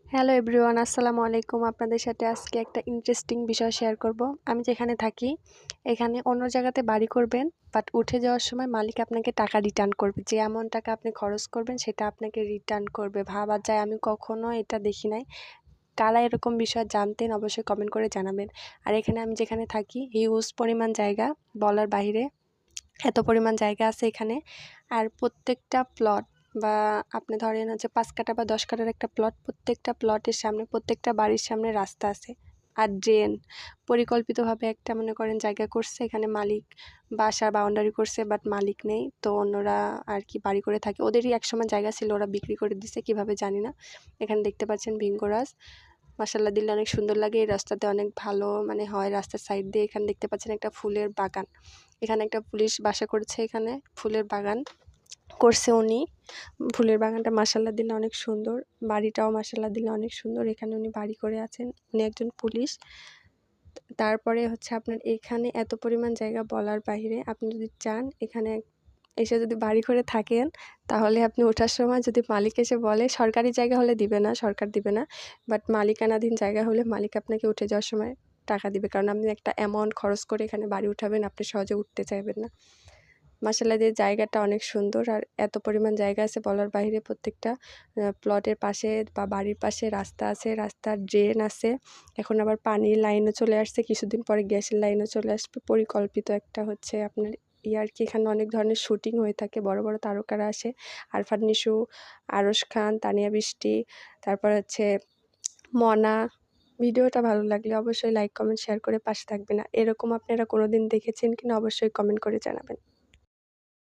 Hello everyone, আসসালামু আলাইকুম। আপনাদের সাথে আজকে একটা ইন্টারেস্টিং বিষয় শেয়ার করব। আমি যেখানে থাকি এখানে অন্য জায়গাতে বাড়ি করবেন, বাট উঠে যাওয়ার সময় মালিক আপনাকে টাকা রিটার্ন করবে। যে এমন টাকা আপনি খরচ করবেন সেটা আপনাকে রিটার্ন করবে। ভাবা যায়, আমি কখনো এটা দেখি নাই। কারা এরকম বিষয় জানতেন অবশ্যই কমেন্ট করে জানাবেন। আর এখানে আমি যেখানে থাকি হিউজ পরিমাণ জায়গা, বলার বাইরে এত পরিমাণ জায়গা আছে এখানে। আর প্রত্যেকটা প্লট বা আপনি ধরেন হচ্ছে 5 কাঠা বা 10 কাঠার একটা প্লট, প্রত্যেকটা প্লটের সামনে, প্রত্যেকটা বাড়ির সামনে রাস্তা আছে আর ড্রেন। পরিকল্পিতভাবে একটা মনে করেন জায়গা করছে, এখানে মালিক বাসার বাউন্ডারি করছে, বাট মালিক নেই, তো অন্যরা আর কি বাড়ি করে থাকে। ওদেরই একসময় জায়গা ছিল, ওরা বিক্রি করে দিছে কীভাবে জানি না। এখানে দেখতে পাচ্ছেন ভিঙ্গরাজ, মাশাআল্লাহ দিলে অনেক সুন্দর লাগে। এই রাস্তাতে অনেক ভালো মানে হয়, রাস্তার সাইড দিয়ে। এখানে দেখতে পাচ্ছেন একটা ফুলের বাগান, এখানে একটা পুলিশ বাসা করেছে, এখানে ফুলের বাগান করছে উনি। ফুলের বাগানটা মাশাআল্লাহ দিলে অনেক সুন্দর, বাড়িটাও মাশাআল্লাহ দিলে অনেক সুন্দর। এখানে উনি বাড়ি করে আছেন, উনি একজন পুলিশ। তারপরে হচ্ছে আপনার এখানে এত পরিমাণ জায়গা বলার বাইরে। আপনি যদি চান এখানে এসে যদি বাড়ি করে থাকেন, তাহলে আপনি ওঠার সময় যদি মালিক এসে বলে, সরকারি জায়গা হলে দিবে না, সরকার দিবে না, বাট মালিকানাধীন জায়গা হলে মালিক আপনাকে উঠে যাওয়ার সময় টাকা দিবে। কারণ আপনি একটা অ্যামাউন্ট খরচ করে এখানে বাড়ি উঠাবেন, আপনি সহজে উঠতে চাইবেন না। মাশাআল্লাহ দিয়ে জায়গাটা অনেক সুন্দর, আর এত পরিমাণ জায়গা আছে বলার বাইরে। প্রত্যেকটা প্লটের পাশে বা বাড়ির পাশে রাস্তা আছে, রাস্তার ড্রেন আছে। এখন আবার পানির লাইনও চলে আসছে, কিছুদিন পরে গ্যাসের লাইনও চলে আসবে। পরিকল্পিত একটা হচ্ছে আপনার আর কি। এখানে অনেক ধরনের শুটিং হয়ে থাকে, বড় বড় তারকারা আসে, আরফান নিশু, আরশ খান, তানিয়া বৃষ্টি, তারপর হচ্ছে মনা। ভিডিওটা ভালো লাগলে অবশ্যই লাইক কমেন্ট শেয়ার করে পাশে থাকবেন। এরকম আপনারা কোনোদিন দেখেছেন কিনা অবশ্যই কমেন্ট করে জানাবেন।